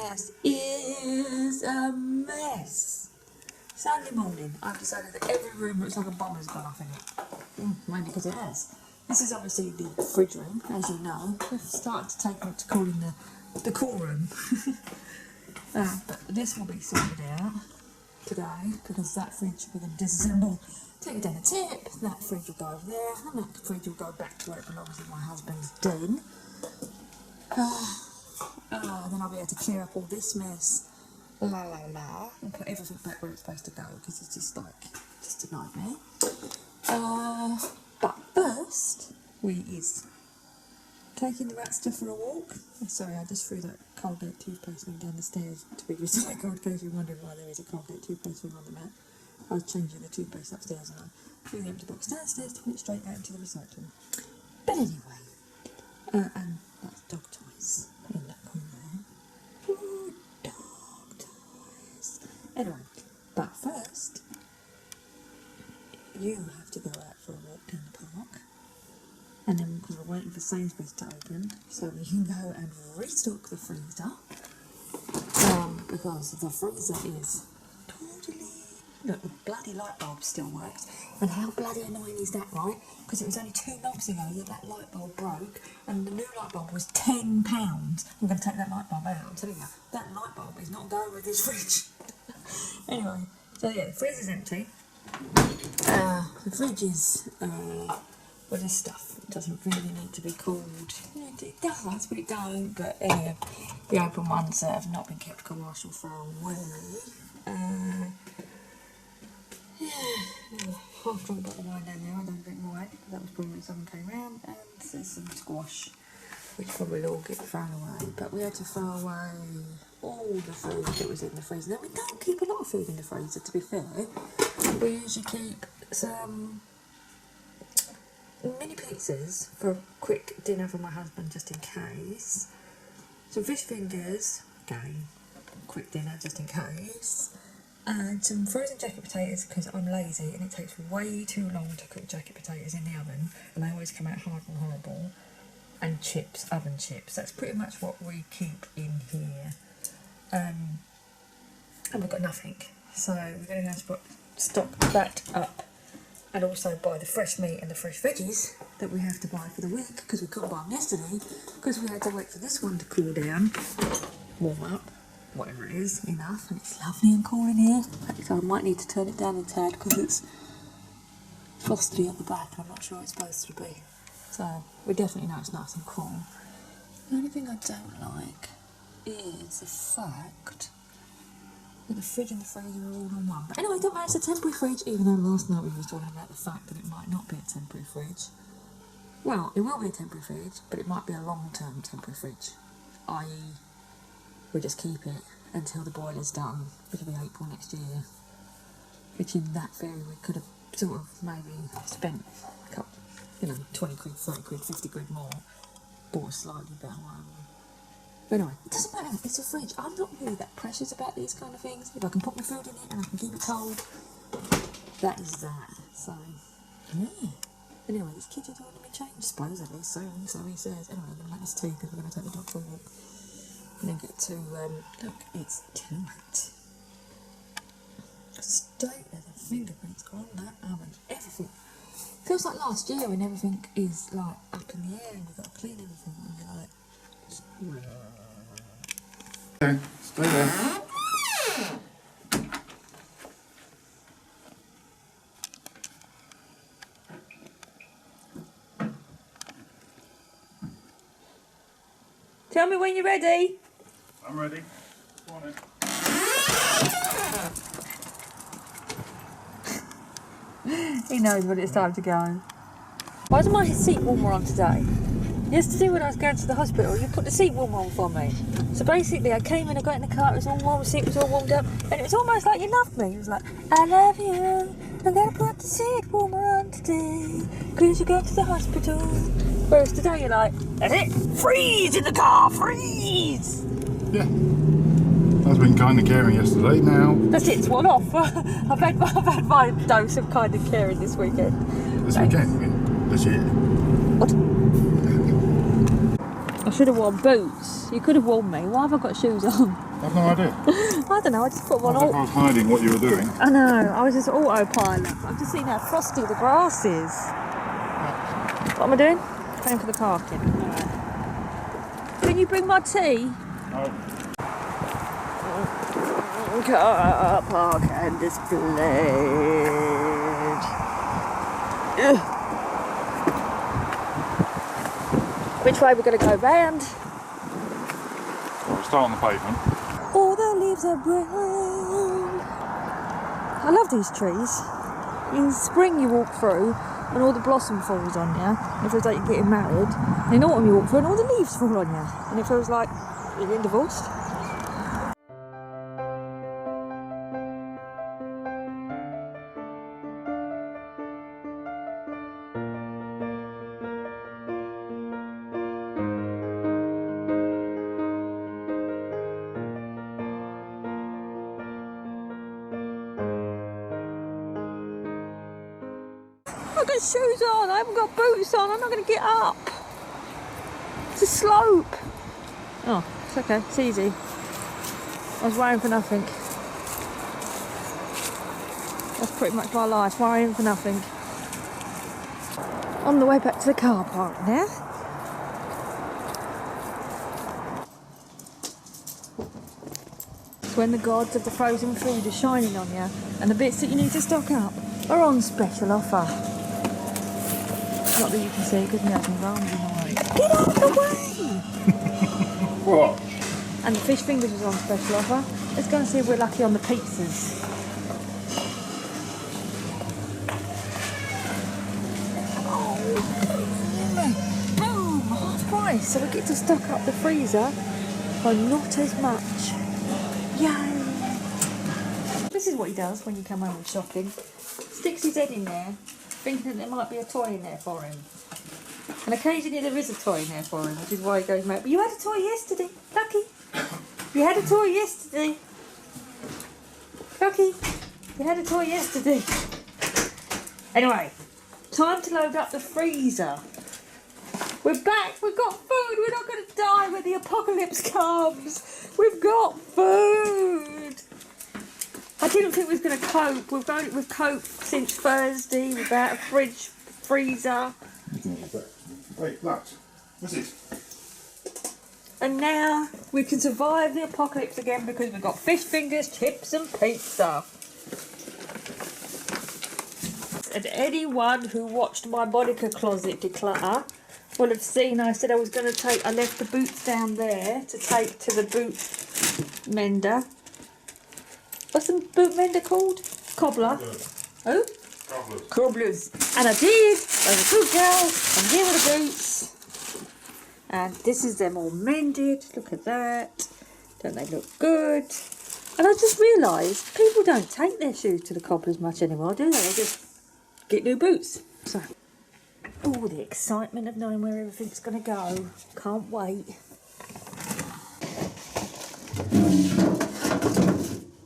house is a mess. Sunday morning, I've decided that every room looks like a bomber's gone off in it. Maybe because it has. This is obviously the fridge room, as you know. We've started to take it to calling the cool room. But this will be sorted out today, because that fridge we're going to disassemble, take it down a tip, that fridge will go over there, and that fridge will go back to where it belongs if my husband's dead. Then I'll be able to clear up all this mess, and put everything back where it's supposed to go, because it's just a nightmare. But first, we is taking the Ratster for a walk. Oh, sorry, I just threw that Colgate toothpaste thing down the stairs to be recycled, in case you're wondering why there is a Colgate toothpaste thing on the mat. I was changing the toothpaste upstairs and I threw the empty box downstairs to put it straight out into the recycling. But anyway, and that's dog toys in that corner. Ooh, dog toys. Anyway, but first, you have to go out for a walk down the park. And then, because we're waiting for Sainsbury's to open, so we can go and restock the freezer. Because the freezer is totally... Look, the bloody light bulb still works. And how bloody annoying is that, right? Because it was only 2 months ago that light bulb broke, and the new light bulb was £10. I'm going to take that light bulb out, I'm telling you. That light bulb is not going with this fridge. Anyway, so yeah, the freezer's empty. The fridge is... well, this stuff doesn't really need to be cooled. It does, but it don't. But anyway, the open ones have not been kept commercial for a while. I've drunk a bottle of wine down there. I don't drink more wine. That was probably when someone came round. And there's some squash, which probably will all get thrown away. But we had to throw away all the food that was in the freezer. Now, we don't keep a lot of food in the freezer, to be fair. We usually keep some mini pizzas for a quick dinner for my husband, just in case. Some fish fingers, again, quick dinner, just in case. And some frozen jacket potatoes, because I'm lazy and it takes way too long to cook jacket potatoes in the oven, and they always come out hard and horrible. And chips, oven chips. That's pretty much what we keep in here. And we've got nothing, so we're going to have to stock that up. And also buy the fresh meat and the fresh veggies that we have to buy for the week, because we couldn't buy them yesterday, because we had to wait for this one to cool down, warm up, whatever it is, enough, and it's lovely and cool in here. So I might need to turn it down a tad, because it's frosty at the back, I'm not sure it's supposed to be. So we definitely know it's nice and cool. The only thing I don't like is the fact the fridge and the freezer are all on one. But anyway, don't matter, it's a temporary fridge, even though last night we were talking about the fact that it might not be a temporary fridge. Well, it will be a temporary fridge, but it might be a long-term temporary fridge. I.e., we just keep it until the boiler's done, which will be April next year. Which in that theory we could have sort of maybe spent a couple, 20 quid, 30 quid, 50 quid more, bought a slightly better one. But anyway, it doesn't matter, it's a fridge. I'm not really that precious about these kind of things. If I can put my food in it and I can keep it cold, that is that. So, yeah. Anyway, this kitchen's going to be changed, supposedly, soon, so he says. Anyway, I'm going to make this tea because we're going to take the dog for a walk. And then get to, look, it's tight. The state of the fingerprints on that oven, everything. Feels like last year when everything is, like, up in the air and you've got to clean everything and you're like... Okay, stay there. Tell me when you're ready. I'm ready. Go on then. He knows when it's time to go. Why isn't my seat warmer on today? Yesterday when I was going to the hospital, you put the seat warmer on for me. So basically I came in, I got in the car, it was all warm, the seat was all warmed up, and it was almost like you loved me. It was like, I love you, I'm going to put the seat warmer on today, because you go to the hospital. Whereas today you're like, that's it, freeze in the car, freeze! Yeah. I've been kind of caring yesterday, now... That's it, it's one off. I've had my dose of kind of caring this weekend. This weekend? This year? What? I should have worn boots. You could have warned me. Why have I got shoes on? I've no idea. I don't know, I just put one I on. was hiding what you were doing. I know, I was just autopilot. I've just seen how frosty the grass is. What am I doing? Paying for the parking. Right. Can you bring my tea? No. Car park and displayed. Ugh. Which way we're going to go round? We'll start on the pavement. All the leaves are brown. I love these trees. In spring you walk through and all the blossom falls on you. It feels like you're getting married. And in autumn you walk through and all the leaves fall on you. And it feels like you're getting divorced. I've got shoes on, I haven't got boots on, I'm not going to get up. It's a slope. Oh, it's okay, it's easy. I was worrying for nothing. That's pretty much my life, worrying for nothing. On the way back to the car park now. It's when the gods of the frozen food are shining on you and the bits that you need to stock up are on special offer. Not that you can see because my husband's arms in the way. Get out of the way! What? And the fish fingers was on special offer. Let's go and see if we're lucky on the pizzas. Oh, boom! Half price. So we get to stock up the freezer for not as much. Yay! This is what he does when you come home from shopping. Sticks his head in there, thinking that there might be a toy in there for him. And occasionally there is a toy in there for him, which is why he goes mad. But you had a toy yesterday, Lucky. You had a toy yesterday. Lucky, you had a toy yesterday. Anyway, time to load up the freezer. We're back, we've got food, we're not going to die when the apocalypse comes. We've got food. I didn't think we was going to cope. We've coped since Thursday without a freezer. Wait, Lux, what's it? And now we can survive the apocalypse again because we've got fish fingers, chips and pizza. And anyone who watched my Monica closet declutter will have seen I said I left the boots down there to take to the boot mender. What's the boot mender called? Cobbler. Who? Cobblers. And I did. I was a good girl. And here were the boots. And this is them all mended. Look at that. Don't they look good? And I just realised people don't take their shoes to the cobblers much anymore, do they? They just get new boots. So, oh, the excitement of knowing where everything's going to go. Can't wait.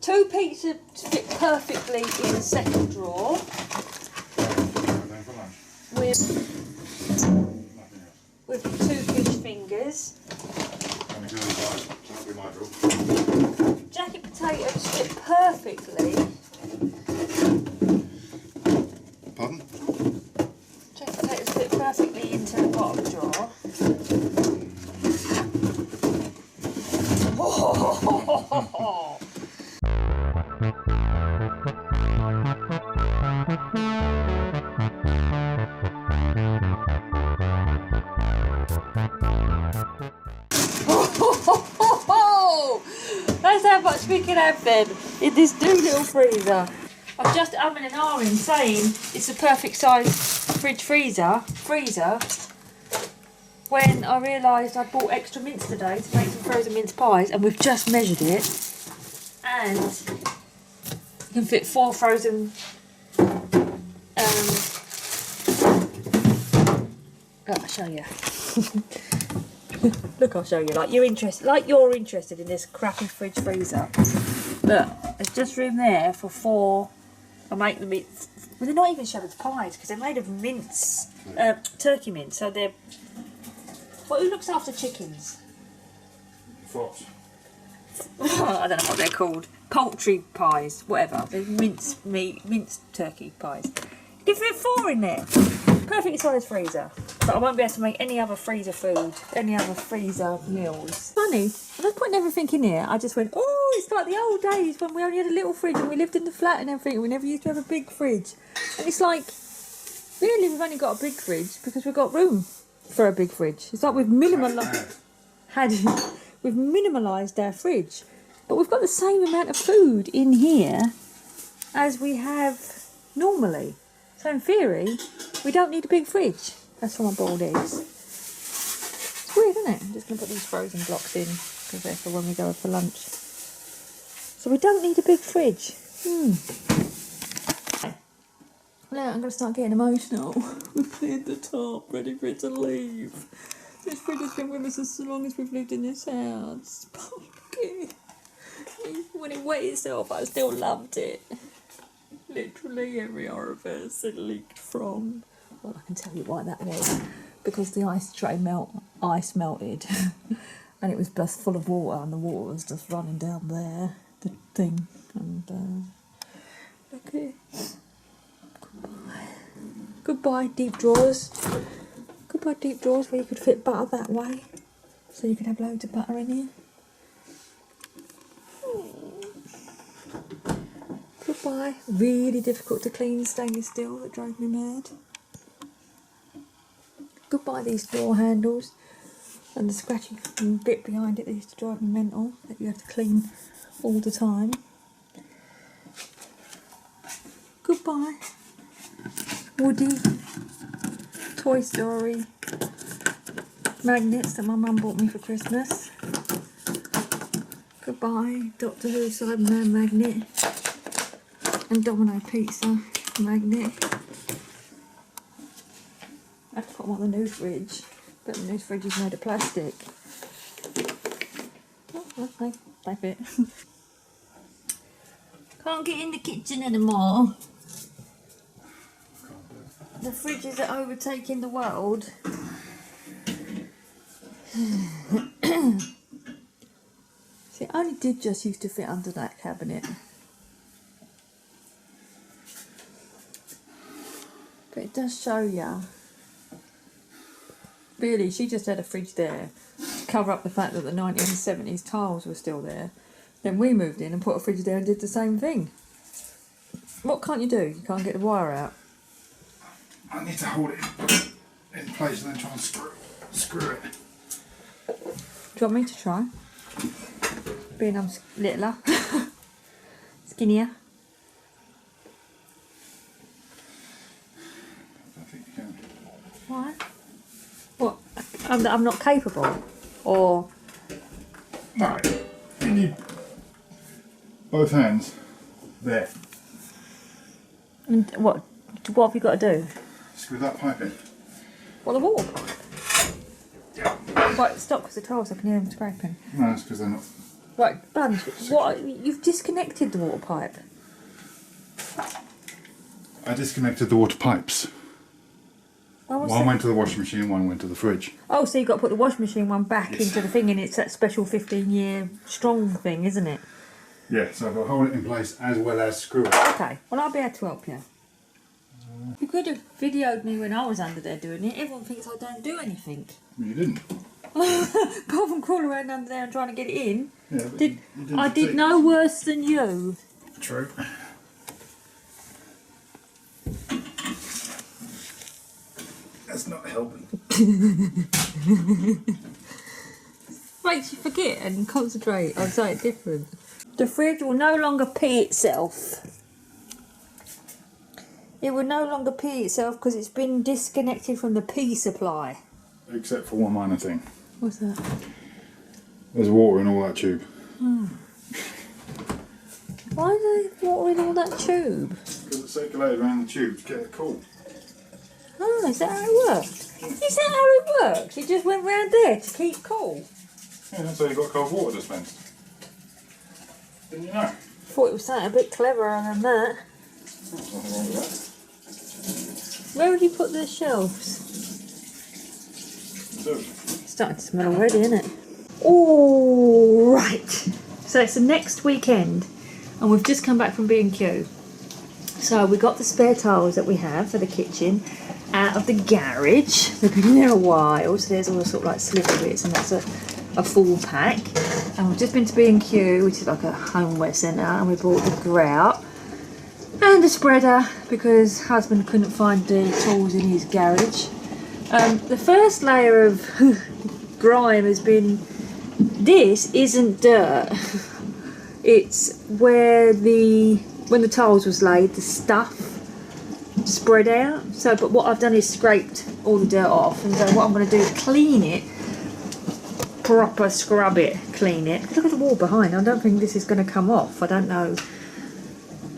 2 pizzas fit perfectly in the second drawer. With 2 fish fingers. Jacket potatoes fit perfectly. Pardon? Jacket potatoes fit perfectly into the bottom drawer. Oh. That's how much we can have then in this new little freezer. I've just umming and ahhing saying it's the perfect size fridge freezer when I realised I'd bought extra mince today to make some frozen mince pies, and we've just measured it and you can fit 4 frozen I'll show you. Look, I'll show you. Like you're interested in this crappy fridge freezer. Look, there's just room there for 4. I'll make them. Well, they're not even shepherd's pies because they're made of mince, turkey mince. So they're Well, who looks after chickens? Fox. I don't know what they're called. Poultry pies, whatever. They're minced meat, minced turkey pies. You can fit 4 in there. Perfect size freezer. But I won't be able to make any other freezer food, any other freezer meals. Funny, when I was putting everything in here, I just went, oh, it's like the old days when we only had a little fridge and we lived in the flat and everything. We never used to have a big fridge. And it's like, really, we've only got a big fridge because we've got room for a big fridge. It's like we've minimalised our fridge. But we've got the same amount of food in here as we have normally. So in theory, we don't need a big fridge. That's what my board is. It's weird, isn't it? I'm just going to put these frozen blocks in because they're for when we go for lunch. So we don't need a big fridge. Now I'm going to start getting emotional. We've cleared the top, ready for it to leave. This fridge has been with us as long as we've lived in this house. Pumpkin. When it wet itself, I still loved it. Literally every orifice it leaked from. Well, I can tell you why that was. Because the ice melted. And it was just full of water, and the water was just running down there. The thing. And, okay. Goodbye, deep drawers. Goodbye, deep drawers where you could fit butter that way. So you could have loads of butter in here. Goodbye. Really difficult to clean stainless steel that drove me mad. Goodbye these door handles and the scratchy bit behind it that used to drive me mental that you have to clean all the time. Goodbye. Woody Toy Story magnets that my mum bought me for Christmas. Goodbye Doctor Who Cyberman magnet and Domino Pizza magnet. I have to put them on the new fridge, but the new fridge is made of plastic. Oh, okay, they fit. Can't get in the kitchen anymore. The fridges are overtaking the world. See, it only did just used to fit under that cabinet. But it does show ya. Really, she just had a fridge there to cover up the fact that the 1970s tiles were still there. Then we moved in and put a fridge there and did the same thing. What can't you do? You can't get the wire out. I need to hold it in place and then try and screw it. Do you want me to try? Being I'm littler, skinnier. I think you can. Why? What? I'm not capable, or No, you need both hands there. And what have you got to do? Screw that pipe in. What, the water pipe? Yeah. Right, stop because the tiles I can hear them scraping. No, it's because they're not. Right, Bunch, what? You've disconnected the water pipe. I disconnected the water pipes. One went to the washing machine, one went to the fridge. Oh, so you've got to put the washing machine one back into the thing, and it's that special 15-year strong thing, isn't it? Yeah, so I've got to hold it in place as well as screw it. Okay, well I'll be able to help you. You could have videoed me when I was under there doing it. Everyone thinks I don't do anything. You didn't. Apart from crawling around under there and trying to get it in. Yeah, but you didn't I did no worse than you. True. That's not helping. Makes you forget and concentrate on something different. The fridge will no longer pee itself. It will no longer pee itself because it's been disconnected from the pee supply. Except for one minor thing. What's that? There's water in all that tube. Why is there water in all that tube? Because it circulated around the tube to get it cool. Oh, is that how it works? Is that how it works? It just went round there to keep cool? Yeah, that's how you got cold water dispensed. Didn't you know? Thought it was something a bit cleverer than that. There's nothing wrong with that. Where would you put the shelves? Conservatory. starting to smell already, isn't it? All right. So it's the next weekend, and we've just come back from B&Q. So we got the spare tiles that we have for the kitchen out of the garage. They've been there a while, so there's all the sort of like sliver bits, and that's a full pack. And we've just been to B&Q, which is like a homeware centre, and we bought the grout and the spreader because husband couldn't find the tools in his garage. The first layer of grime has been, this isn't dirt, it's where when the tiles was laid, the stuff spread out. So, but what I've done is scraped all the dirt off, and so what I'm going to do is clean it, proper scrub it, clean it. Look at the wall behind, I don't think this is going to come off, I don't know.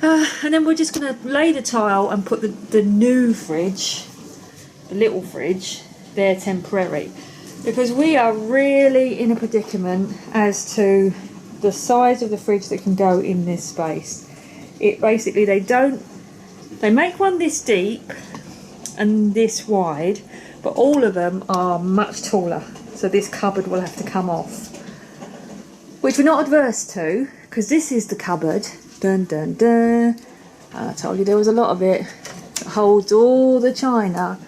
And then we're just going to lay the tile and put the new fridge, the little fridge, there temporary. Because we are really in a predicament as to the size of the fridge that can go in this space. It basically, they make one this deep and this wide, but all of them are much taller. So this cupboard will have to come off, which we're not adverse to, because this is the cupboard. Dun dun dun. And I told you there was a lot of it. It holds all the china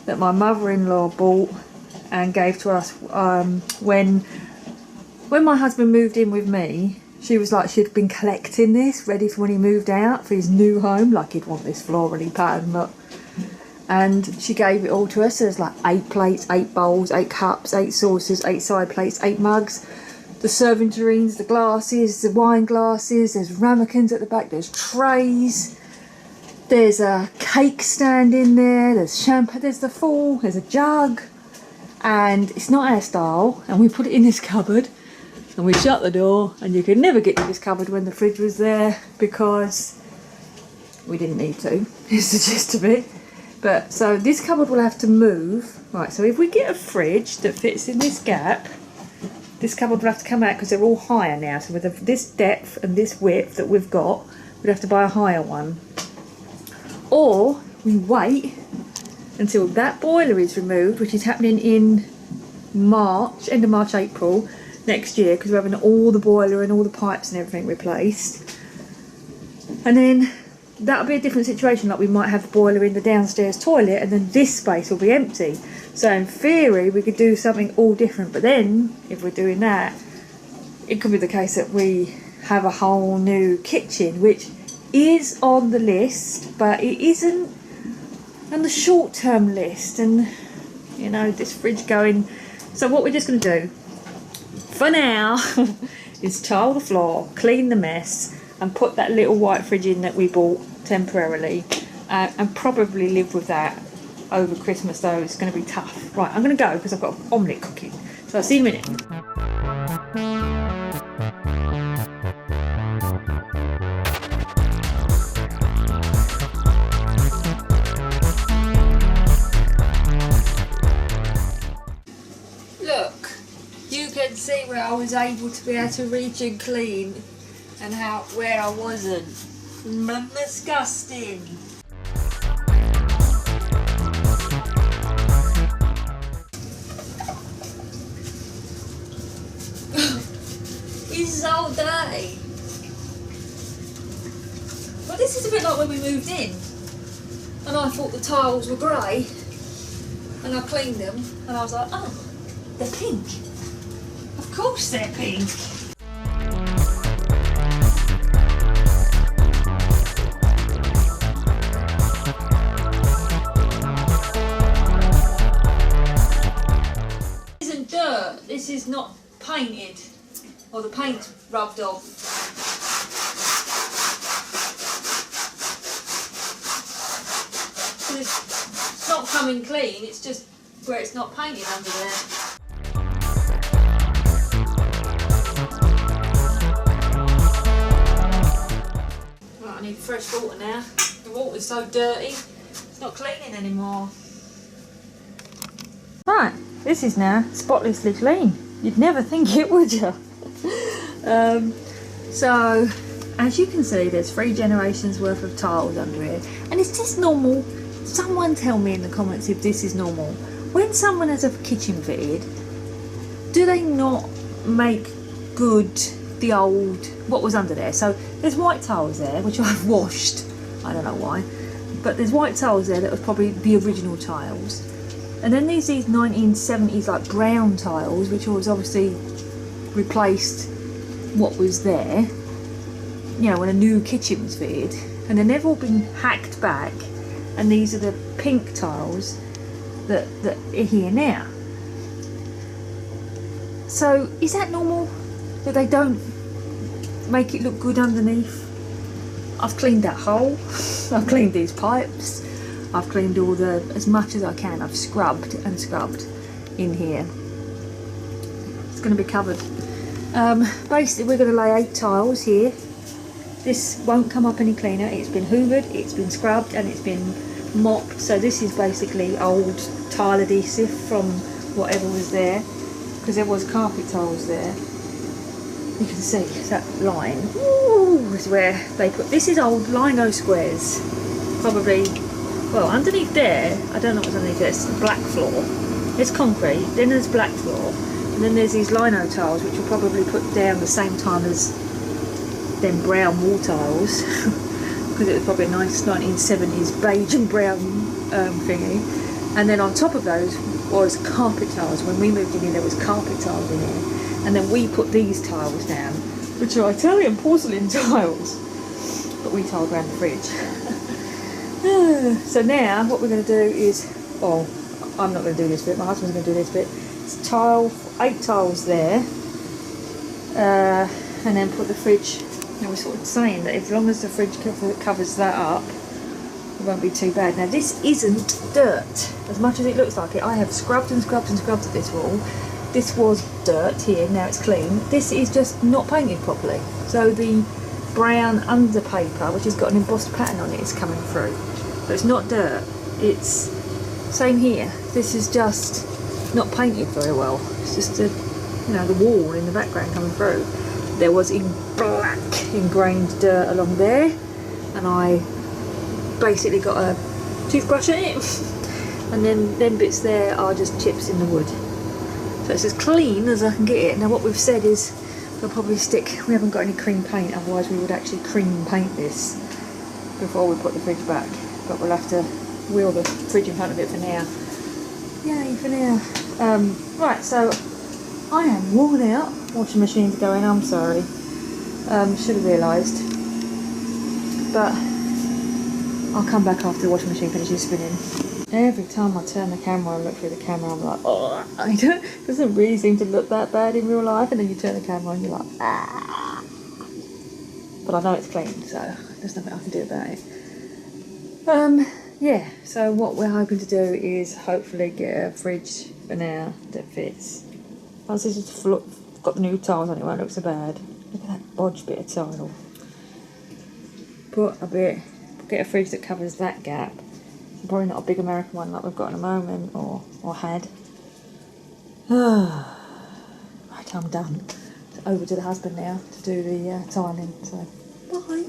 that my mother-in-law bought and gave to us when my husband moved in with me. She was like, she'd been collecting this, ready for when he moved out for his new home, like he'd want this florally pattern look. And she gave it all to us. So there's like 8 plates, 8 bowls, 8 cups, 8 saucers, 8 side plates, 8 mugs, the serving tureens, the glasses, the wine glasses, there's ramekins at the back, there's trays, there's a cake stand in there, there's champagne, there's a jug, and it's not our style, and we put it in this cupboard, and we shut the door, and you could never get to this cupboard when the fridge was there, because we didn't need to, is the gist of it. But, so this cupboard will have to move. Right, so if we get a fridge that fits in this gap, this cupboard will have to come out because they're all higher now. So with this depth and this width that we've got, we'd have to buy a higher one. Or we wait until that boiler is removed, which is happening in March, end of March, April next year, because we're having all the boiler and all the pipes and everything replaced. And then that'll be a different situation, like we might have the boiler in the downstairs toilet and then this space will be empty. So in theory we could do something all different, but then if we're doing that, it could be the case that we have a whole new kitchen, which is on the list, but it isn't on the short-term list. And you know, this fridge going, so what we're just going to do for now is tile the floor, clean the mess, and put that little white fridge in that we bought temporarily, and probably live with that over Christmas, though it's going to be tough. Right, I'm going to go because I've got an omelette cooking, so I'll see you in a minute. Look, you can see where I was able to be able to reach and clean, and where I wasn't. Disgusting. It's so dirty. Well, this is a bit like when we moved in, and I thought the tiles were grey, and I cleaned them, and I was like, oh, they're pink. Of course they're pink. This is not painted, or the paint's rubbed off. So it's not coming clean, it's just where it's not painted under there. Right, I need fresh water now. The water's so dirty, it's not cleaning anymore. Right. This is now spotlessly clean. You'd never think it, would you? So, as you can see, there's 3 generations worth of tiles under here. And is this normal? Someone tell me in the comments if this is normal. When someone has a kitchen fitted, do they not make good the old, what was under there? So there's white tiles there, which I've washed, I don't know why, but there's white tiles there that was probably the original tiles. And then there's these 1970s like brown tiles, which was obviously replaced what was there, you know, when a new kitchen was fitted. And then they've all been hacked back, and these are the pink tiles that are here now. So is that normal that they don't make it look good underneath? I've cleaned that hole, I've cleaned these pipes, I've cleaned all the, as much as I can, I've scrubbed and scrubbed in here. It's going to be covered. Basically we're going to lay 8 tiles here. This won't come up any cleaner. It's been hoovered, it's been scrubbed and it's been mopped. So this is basically old tile adhesive from whatever was there, because there was carpet tiles there. You can see that line. Ooh, is where they put, this is old lino squares. Probably, well, underneath there, I don't know what's underneath there, it's black floor. It's concrete, then there's black floor, and then there's these lino tiles which were probably put down the same time as them brown wall tiles, because it was probably a nice 1970s beige and brown thingy. And then on top of those was carpet tiles. When we moved in here there was carpet tiles in here, and then we put these tiles down, which are Italian porcelain tiles, but we tiled around the fridge. So now what we're going to do is, well, I'm not going to do this bit, my husband's going to do this bit. It's 8 tiles there, and then put the fridge. I was sort of saying that as long as the fridge covers that up, it won't be too bad. Now this isn't dirt, as much as it looks like it. I have scrubbed and scrubbed and scrubbed at this wall. This was dirt here, now it's clean. This is just not painted properly. So the brown under paper, which has got an embossed pattern on it, is coming through. But it's not dirt, it's same here. This is just not painted very well. It's just the, you know, the wall in the background coming through. There was in black ingrained dirt along there, and I basically got a toothbrush at it, and then them bits there are just chips in the wood. So it's as clean as I can get it. Now what we've said is we'll probably stick, we haven't got any cream paint, otherwise we would actually cream paint this before we put the fridge back, but we'll have to wheel the fridge in front of it for now. Yay for now. Right, so I am worn out. Washing machine's going, I'm sorry. Should have realised. But I'll come back after the washing machine finishes spinning. Every time I turn the camera and look through the camera, I'm like, oh, it doesn't really seem to look that bad in real life. And then you turn the camera and you're like, ah. But I know it's clean, so there's nothing I can do about it. Yeah, so what we're hoping to do is hopefully get a fridge for now that fits. Once this is got the new tiles on it, won't look so bad. Look at that bodge bit of tile. Get a fridge that covers that gap. Probably not a big American one like we've got in a moment, or had. Right, I'm done. So over to the husband now to do the tiling. So bye.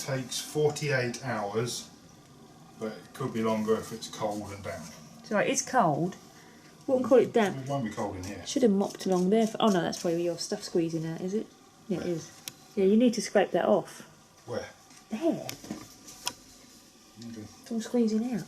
Takes 48 hours, but it could be longer if it's cold and damp. Sorry, it's cold. Wouldn't call it damp. It won't be cold in here. Should have mopped along there. Oh no, that's probably your stuff squeezing out, is it? Yeah, it is. Yeah, you need to scrape that off. Where? There. Okay. It's all squeezing out.